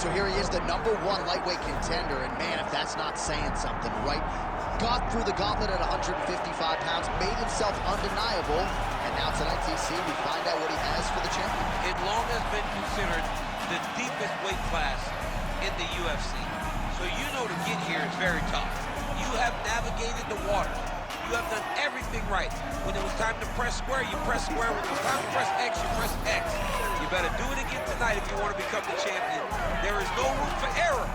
right, so here he is, the #1 lightweight contender, and man, if that's not saying something, right? Got through the gauntlet at 155 pounds, made himself undeniable, and now tonight, TC, we find out what he has for the champion. It long has been considered the deepest weight class in the UFC. So you know to get here is very tough. You have navigated the water. You have done everything right. When it was time to press square, you press square. When it was time to press X, you press X. You better do it again tonight if you want to become the champion. There is no room for error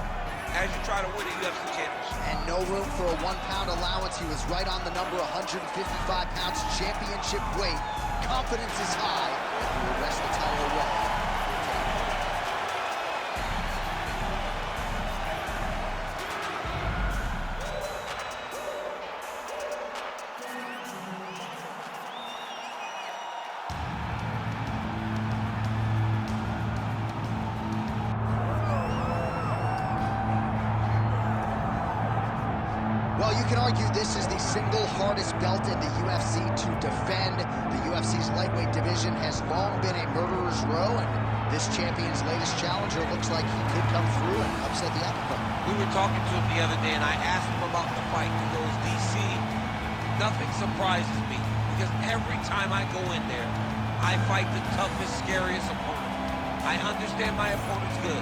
as you try to win a UFC championship. And no room for a 1 pound allowance. He was right on the number, 155 pounds, championship weight. Confidence is high, and he will wrest the title away. Well, you can argue this is the single hardest belt in the UFC to defend. The UFC's lightweight division has long been a murderer's row, and this champion's latest challenger looks like he could come through and upset the apple cart. We were talking to him the other day, and I asked him about the fight. He goes, DC, nothing surprises me, because every time I go in there, I fight the toughest, scariest opponent. I understand my opponent's good,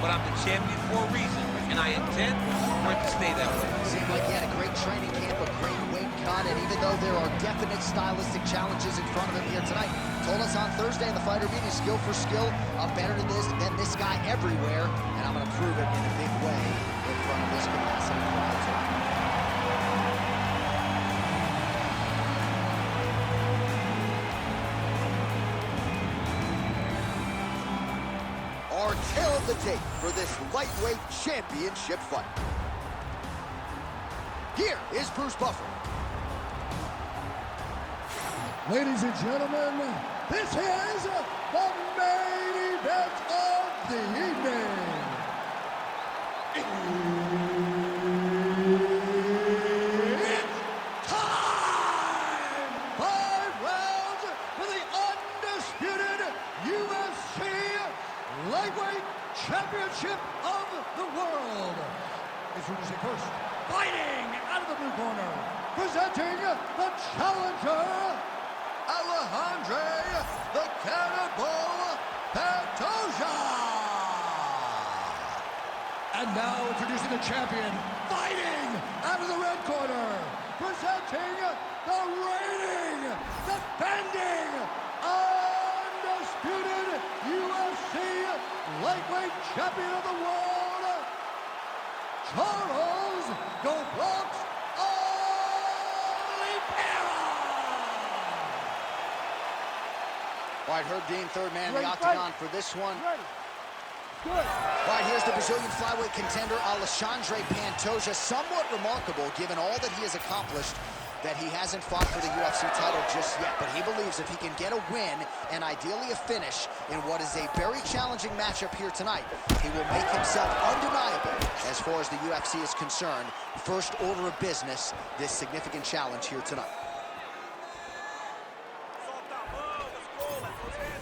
but I'm the champion for a reason, and I intend for it to stay that way. Seemed like he had a great training camp, a great weight cut, and even though there are definite stylistic challenges in front of him here tonight, told us on Thursday in the fighter meeting, skill for skill, I'm better than this guy everywhere, and I'm going to prove it in a big way in front of this capacity crowd tonight. Our tale of the tape for this lightweight championship fight. Here is Bruce Buffer. Ladies and gentlemen, this is the main event of the evening. It's time! 5 rounds for the undisputed UFC Lightweight Championship of the World. Introducing first, fighting out of the blue corner, presenting the challenger, Alexandre the Cannibal Pantoja. And now introducing the champion, fighting out of the red corner, presenting the reigning, defending, undisputed UFC lightweight champion of the world, Charles "Go Blocks" Oliveira. All right, Herb Dean, third man in the octagon for this one. Good. All right, here's the Brazilian flyweight contender, Alexandre Pantoja. Somewhat remarkable, given all that he has accomplished, that he hasn't fought for the UFC title just yet. But he believes if he can get a win, and ideally a finish, in what is a very challenging matchup here tonight, he will make himself undeniable as far as the UFC is concerned. First order of business, this significant challenge here tonight.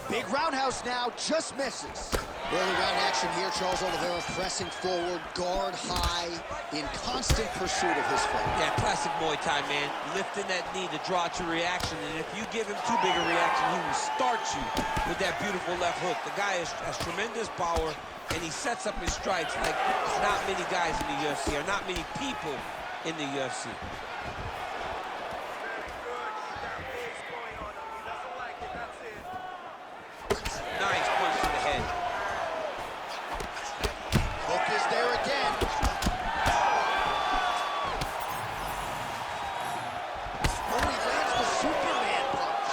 Big roundhouse now, just misses. Early round action here, Charles Oliveira pressing forward, guard high, in constant pursuit of his fight. Yeah, classic Muay Thai, man. Lifting that knee to draw out your reaction, and if you give him too big a reaction, he will start you with that beautiful left hook. The guy has tremendous power, and he sets up his strikes like not many guys in the UFC, or not many people in the UFC. Nice punch to the head. Hook is there again. Oh, he lands the Superman punch.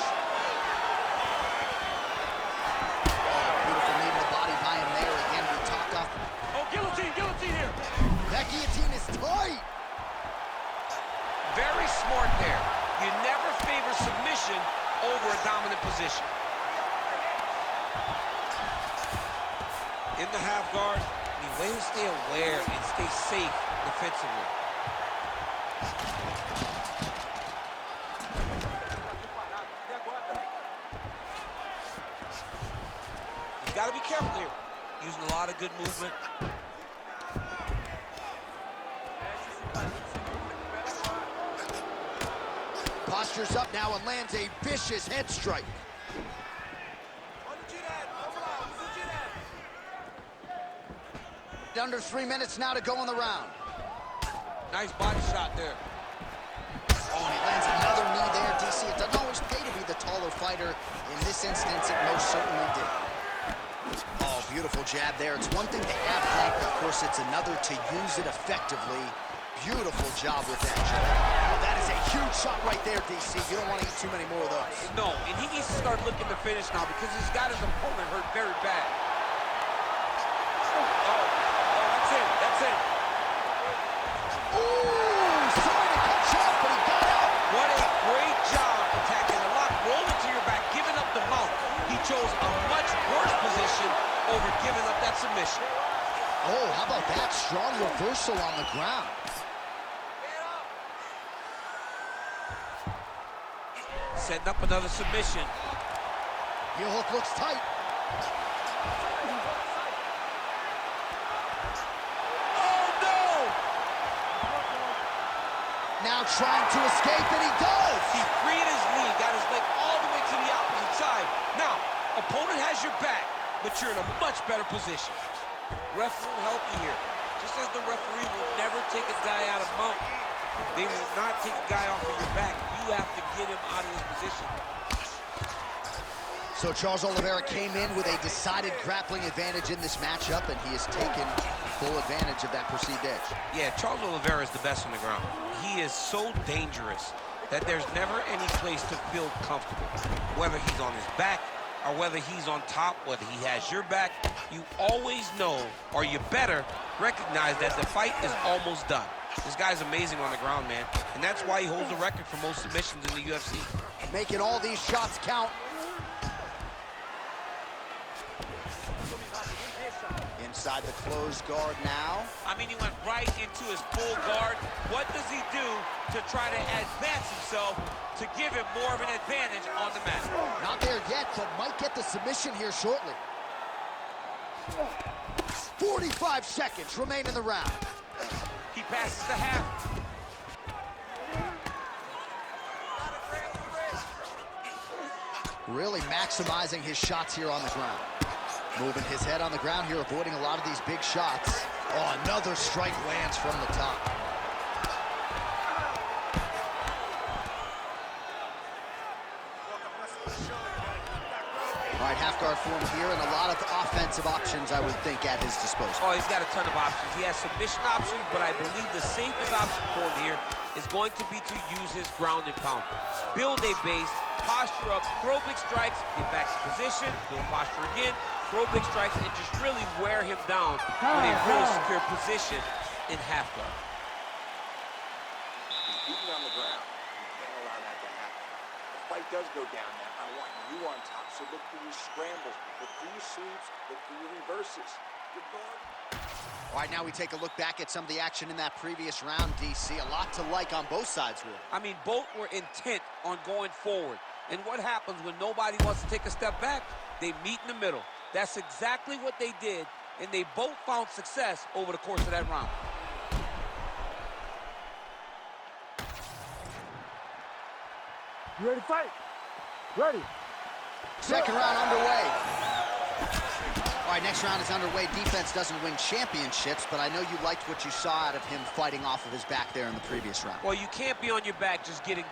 Oh, beautiful knee to the body by him there again. We talked off. Oh, guillotine here. That guillotine is tight. Very smart there. You never favor submission over a dominant position. In the half guard, the way to stay aware and stay safe defensively. You gotta be careful here. using a lot of good movement. Postures up now and lands a vicious head strike. Under 3 minutes now to go in the round. Nice body shot there. Oh, and he lands another knee there, DC. It doesn't always pay to be the taller fighter. In this instance, it most certainly did. Oh, beautiful jab there. It's one thing to have length. Of course, it's another to use it effectively. Beautiful job with that jab. Oh, that is a huge shot right there, DC. You don't want to eat too many more of those. No, and he needs to start looking to finish now because he's got his opponent hurt very bad. That's it. Ooh, sorry to cut short, but he got out. What a great job attacking the lock, rolling to your back, giving up the mount. He chose a much worse position over giving up that submission. Oh, how about that? Strong reversal on the ground. Setting up another submission. Heel hook looks tight. Now trying to escape, and he does! He freed his knee, got his leg all the way to the opposite side. Now, opponent has your back, but you're in a much better position. Ref will help you here. Just as the referee will never take a guy out of mount, they will not take a guy off of your back. You have to get him out of his position. So Charles Oliveira came in with a decided grappling advantage in this matchup, and he has taken full advantage of that perceived edge. Yeah, Charles Oliveira is the best on the ground. He is so dangerous that there's never any place to feel comfortable. Whether he's on his back or whether he's on top, whether he has your back, you always know, or you better recognize that the fight is almost done. This guy's amazing on the ground, man. And that's why he holds the record for most submissions in the UFC. Making all these shots count. Inside the closed guard now. I mean, he went right into his full guard. What does he do to try to advance himself to give him more of an advantage on the mat? Not there yet, but might get the submission here shortly. 45 seconds remain in the round. He passes the half. Really maximizing his shots here on the ground. Moving his head on the ground here, avoiding a lot of these big shots. Oh, another strike lands from the top. All right, half guard form here, and a lot of offensive options, I would think, at his disposal. Oh, he's got a ton of options. He has submission options, but I believe the safest option for him here is going to be to use his ground and pound. Build a base, posture up, throw big strikes, get back to position, build posture again, throw big strikes, and just really wear him down with a real secure position in half guard. He's beating on the ground. You can't allow that to happen. The fight does go down there. I want you on top. So look for your scrambles, look for your sweeps, look for your reverses. Your guard. All right, now we take a look back at some of the action in that previous round, DC. A lot to like on both sides, really. I mean, both were intent on going forward. And what happens when nobody wants to take a step back? They meet in the middle. That's exactly what they did, and they both found success over the course of that round. You ready to fight? Ready. Second round underway. All right, next round is underway. Defense doesn't win championships, but I know you liked what you saw out of him fighting off of his back there in the previous round. Well, you can't be on your back just getting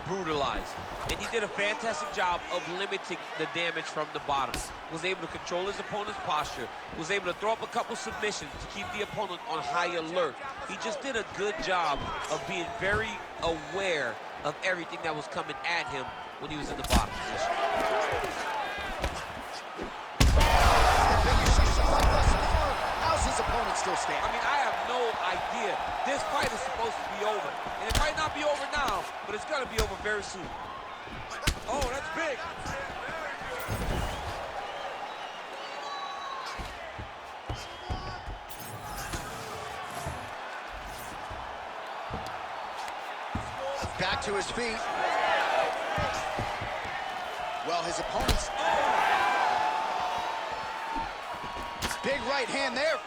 brutalized. And he did a fantastic job of limiting the damage from the bottom. Was able to control his opponent's posture. Was able to throw up a couple submissions to keep the opponent on high alert. He just did a good job of being very aware of everything that was coming at him when he was in the bottom position. How's his opponent still standing? I mean, I have no idea. This fight is supposed to be over. And it might not be over now, but it's going to be over very soon. Oh, that's big. Back to his feet. Well, his opponent's... Big right hand there.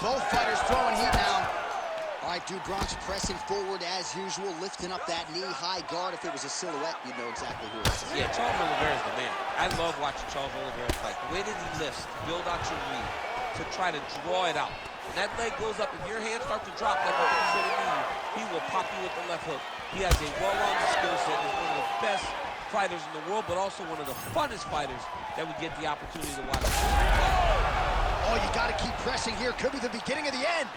Both fighters throwing heat now. All right, dude, Bronx pressing forward as usual, lifting up that knee, high guard. If it was a silhouette, you'd know exactly who it is. Yeah, Charles Oliveira's the man. I love watching Charles Oliveira fight. The way that he lifts, build out your read, to try to draw it out. When that leg goes up, if your hands start to drop like what he's going to need, he will pop you with the left hook. He has a well-rounded skill set. He's one of the best fighters in the world, but also one of the funnest fighters that we get the opportunity to watch. Oh, you got to keep pressing here. Could be the beginning of the end.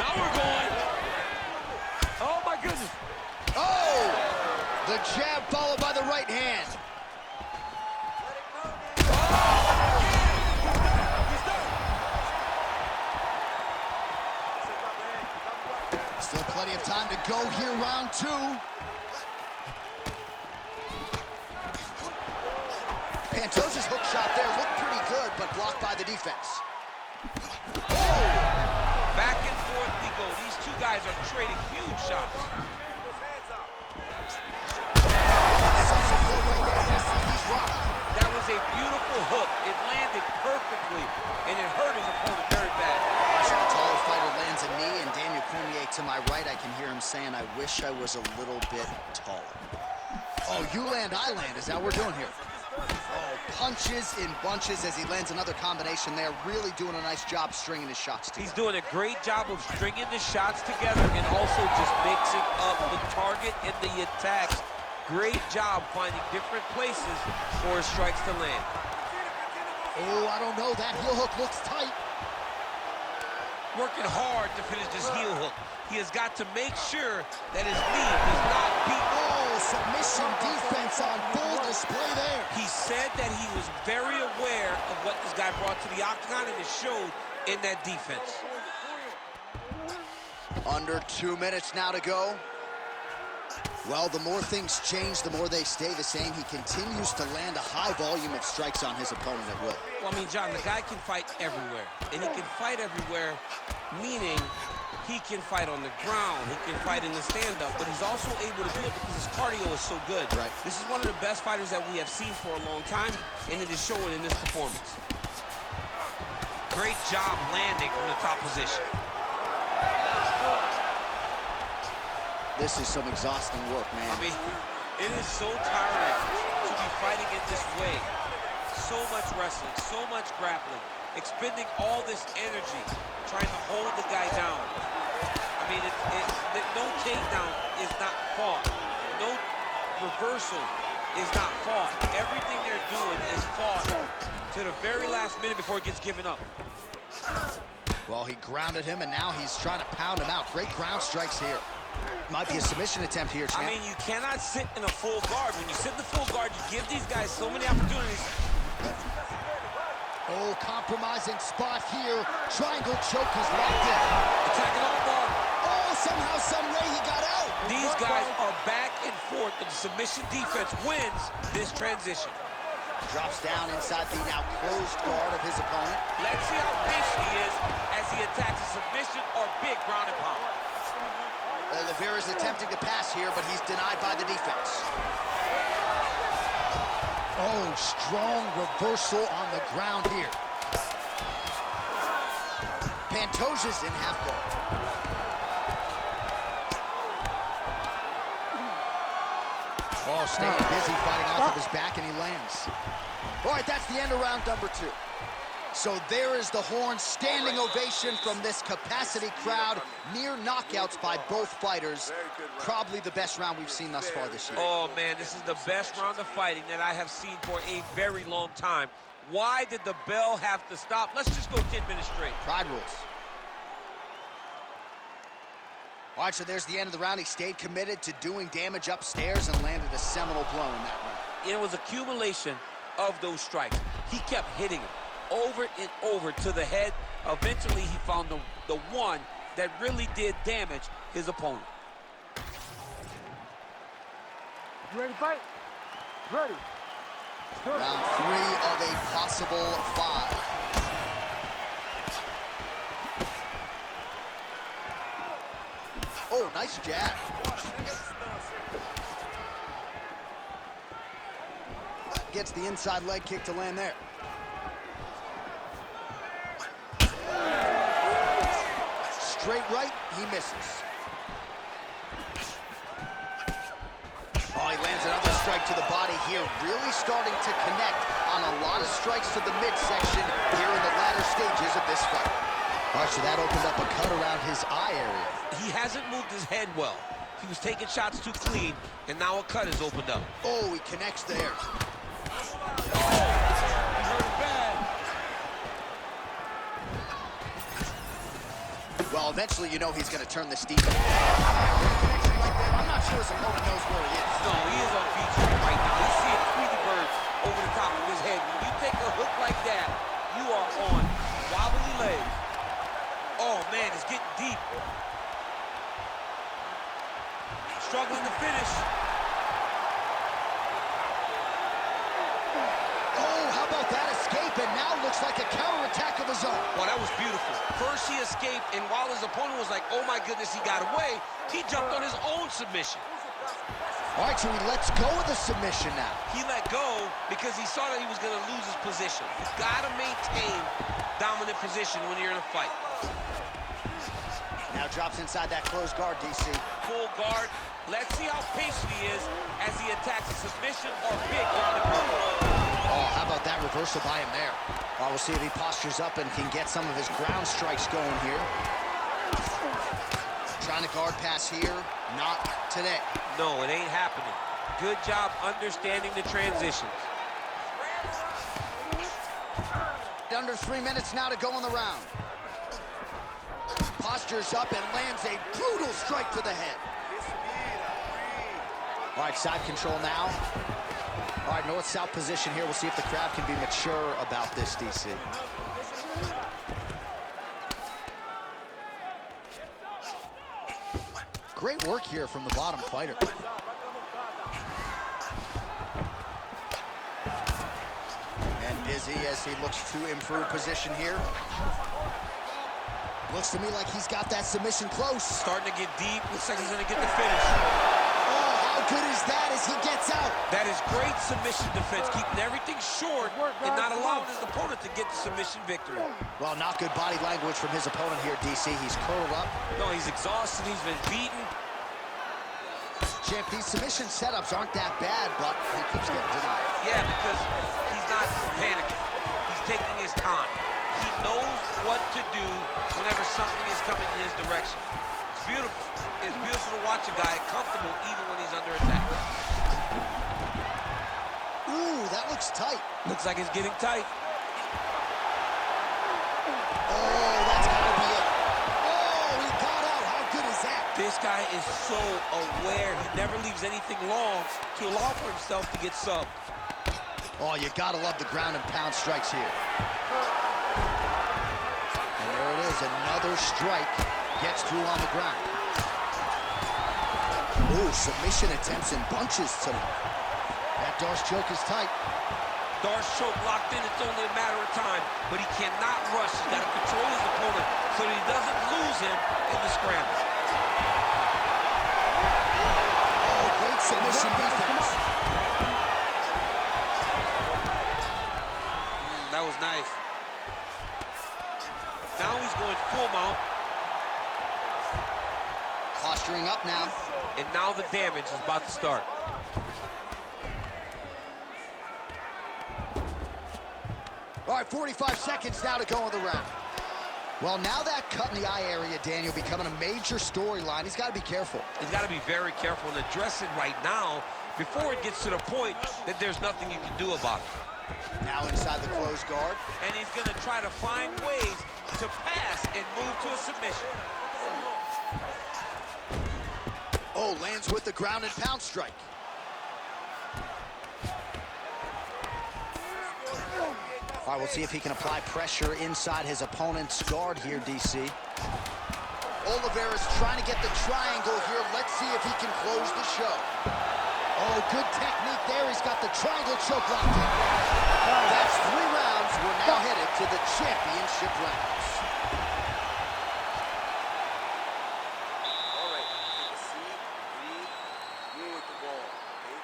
Now we're going. Oh, my goodness. Oh! The jab followed by the right hand. Still plenty of time to go here, round two. Pantoja's hook shot there looked pretty good, but blocked by the defense. Oh! Back and forth we go. These two guys are trading huge shots. That was a beautiful hook. It landed perfectly, and it hurt his opponent very bad. Watching the taller fighter lands a knee, and Daniel Cormier to my right, I can hear him saying, I wish I was a little bit taller. Oh, you land, I land. Is that what we're doing here? Oh, punches in bunches as he lands another combination there. Really doing a nice job stringing his shots together. He's doing a great job of stringing the shots together and also just mixing up the target and the attacks. Great job finding different places for his strikes to land. Oh, I don't know. That heel hook looks tight. Working hard to finish this heel hook. He has got to make sure that his knee does not beat. Oh, submission defense on full display there. He said that he was very aware of what this guy brought to the octagon, and it showed in that defense. Under 2 minutes now to go. Well, the more things change, the more they stay the same. He continues to land a high volume of strikes on his opponent at will. Well, I mean, John, the guy can fight everywhere. And he can fight everywhere, meaning he can fight on the ground, he can fight in the stand-up, but he's also able to do it because his cardio is so good. Right. This is one of the best fighters that we have seen for a long time, and it is showing in this performance. Great job landing from the top position. This is some exhausting work, man. I mean, it is so tiring to be fighting in this way. So much wrestling, so much grappling, expending all this energy, trying to hold the guy down. I mean, no takedown is not fought. No reversal is not fought. Everything they're doing is fought to the very last minute before it gets given up. Well, he grounded him, and now he's trying to pound him out. Great ground strikes here. Might be a submission attempt here, champ. I mean, you cannot sit in a full guard. When you sit in the full guard, you give these guys so many opportunities. Oh, compromising spot here. Triangle choke is locked in. Attacking on guard. Oh, somehow, some way he got out. These guys are back and forth, and the submission defense wins this transition. Drops down inside the now closed guard of his opponent. Let's see how patient he is as he attacks a submission or big ground and pound. Oliveira's attempting to pass here, but he's denied by the defense. Oh, strong reversal on the ground here. Pantoja's in half guard. Oh, staying busy fighting off of his back, and he lands. All right, that's the end of round number 2. So there is the horn, standing ovation from this capacity crowd. Near knockouts by both fighters. Probably the best round we've seen thus far this year. Oh, man, this is the best round of fighting that I have seen for a very long time. Why did the bell have to stop? Let's just go 10 minutes straight. Pride rules. All right, so there's the end of the round. He stayed committed to doing damage upstairs and landed a seminal blow in that round. It was accumulation of those strikes. He kept hitting him over and over to the head. Eventually, he found the one that really did damage his opponent. You ready to fight? Ready. Round 3 of a possible 5. Oh, nice jab. Get gets the inside leg kick to land there. Straight right, he misses. Oh, he lands another strike to the body here, really starting to connect on a lot of strikes to the midsection here in the latter stages of this fight. All right, so that opened up a cut around his eye area. He hasn't moved his head well. He was taking shots too clean, and now a cut has opened up. Oh, he connects there. He hurt bad. Well, eventually you know he's going to turn this deep. I'm not sure his opponent knows where he is. No, he is on beach right now. He's seeing Tweety Bird over the top of his head. When you take a hook like that, you are on wobbly legs. Oh, man, it's getting deep. Struggling to finish. Oh, how about that escape? And now looks like a counterattack of his own. Well, that was beautiful. First he escaped, and while his opponent was like, oh my goodness, he got away, he jumped on his own submission. All right, so he lets go of the submission now. He let go because he saw that he was going to lose his position. You've got to maintain dominant position when you're in a fight. Now drops inside that closed guard, DC. Full guard. Let's see how patient he is as he attacks a submission or big hook to boot. Oh, how about that reversal by him there? Well, we'll see if he postures up and can get some of his ground strikes going here. Trying to guard pass here. Not today. No, it ain't happening. Good job understanding the transitions. Under 3 minutes now to go in the round. Postures up and lands a brutal strike to the head. All right, side control now. All right, north-south position here. We'll see if the crowd can be mature about this, DC. Great work here from the bottom fighter. And busy as he looks to improve position here. Looks to me like he's got that submission close. Starting to get deep. Looks like he's going to get the finish. Oh, how good is that as he gets out? That is great submission defense, keeping everything short and not allowing his opponent to get the submission victory. Well, not good body language from his opponent here, DC. He's curled up. No, he's exhausted. He's been beaten. Champ, these submission setups aren't that bad, but he keeps getting denied. Yeah, because he's not panicking. He's taking his time. He knows what to do whenever something is coming in his direction. It's beautiful. It's beautiful to watch a guy comfortable even when he's under attack. Ooh, that looks tight. Looks like it's getting tight. Oh, that's gotta be it. Oh, he got out. How good is that? This guy is so aware. He never leaves anything long to allow for himself to get subbed. Oh, you gotta love the ground and pound strikes here. And there it is, another strike. Gets through on the ground. Ooh, submission attempts in bunches tonight. That Darce choke is tight. Darce choke locked in, it's only a matter of time, but he cannot rush. He's got to control his opponent so that he doesn't lose him in the scramble. Oh, great submission defense. That was nice. Now he's going full mount. Posturing up now. And now the damage is about to start. All right, 45 seconds now to go in the round. Well, now that cut in the eye area, Daniel, becoming a major storyline. He's got to be careful. He's got to be very careful and address it right now before it gets to the point that there's nothing you can do about it. Now inside the closed guard. And he's going to try to find ways to pass and move to a submission. Oh, lands with the ground and pound strike. All right, we'll see if he can apply pressure inside his opponent's guard here, DC. Oliveira's trying to get the triangle here. Let's see if he can close the show. Oh, good technique there. He's got the triangle choke locked in. That's 3 rounds. We're now headed to the championship rounds. All right, take a seat, breathe, move with the ball, okay?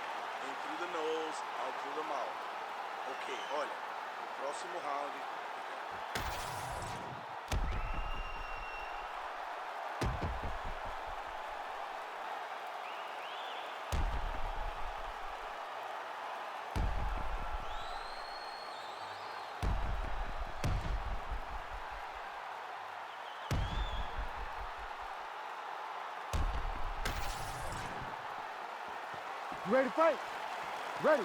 In through the nose, out through the mouth. quality. You ready to fight? Ready.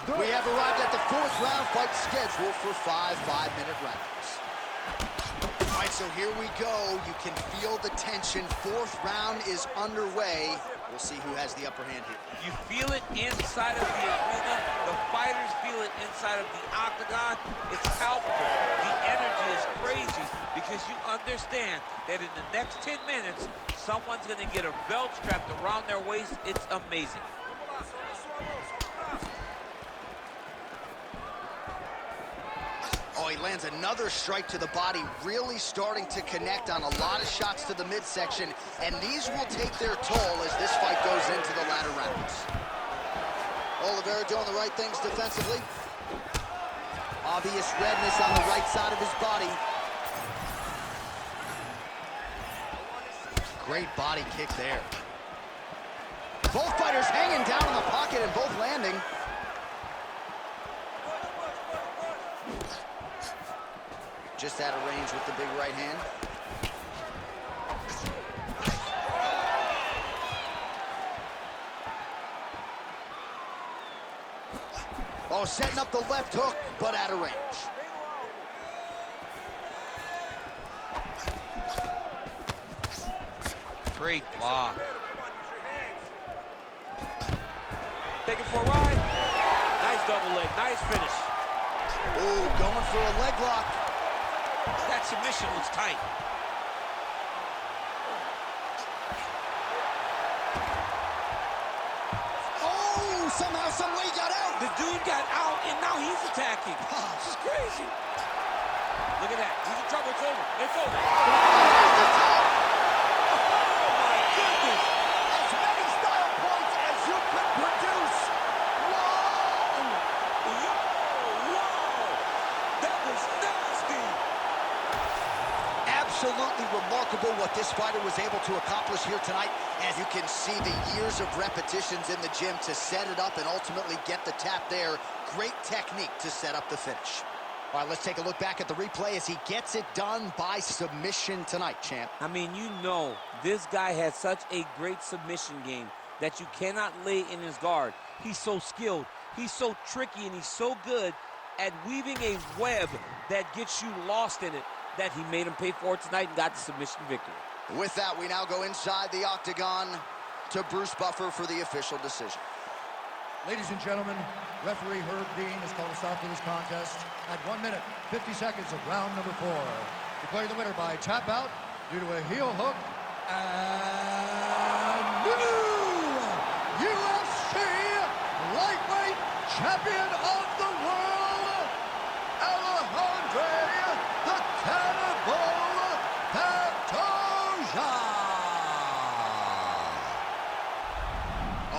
We have arrived at the 4th round fight scheduled for 5 5-minute rounds. All right, so here we go. You can feel the tension. 4th round is underway. We'll see who has the upper hand here. You feel it inside of the arena. The fighters feel it inside of the octagon. It's palpable. The energy is crazy because you understand that in the next 10 minutes, someone's going to get a belt strapped around their waist. It's amazing. Oh, he lands another strike to the body, really starting to connect on a lot of shots to the midsection, and these will take their toll as this fight goes into the latter rounds. Oliveira doing the right things defensively. Obvious redness on the right side of his body. Great body kick there. Both fighters hanging down in the pocket and both landing. Just out of range with the big right hand. Oh, setting up the left hook, but out of range. Great block. Taking for a ride. Nice double leg, nice finish. Ooh, going for a leg lock. That submission was tight. Oh, somehow, some way he got out. The dude got out, and now he's attacking. This is crazy. Look at that. He's in trouble. It's over. It's over. Oh, my goodness. As many style points as you could produce. Whoa! Whoa! That was nasty. Absolutely remarkable what this fighter was able to accomplish here tonight. As you can see, the years of repetitions in the gym to set it up and ultimately get the tap there. Great technique to set up the finish. All right, let's take a look back at the replay as he gets it done by submission tonight, champ. I mean, you know, this guy has such a great submission game that you cannot lay in his guard. He's so skilled, he's so tricky, and he's so good at weaving a web that gets you lost in it that he made him pay for it tonight and got the submission victory. With that, we now go inside the octagon to Bruce Buffer for the official decision. Ladies and gentlemen, referee Herb Dean has called a stop to this contest at 1 minute, 50 seconds of round number 4. Declaring the winner by tap out due to a heel hook and new UFC lightweight champion of the world, Alexandre the Cannibal Pantoja.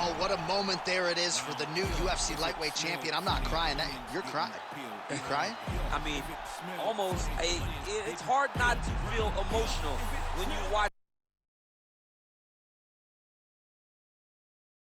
Oh, what a moment there it is for the new UFC lightweight champion. I'm not crying. You're crying. Are you crying? I mean, almost. It's hard not to feel emotional when you watch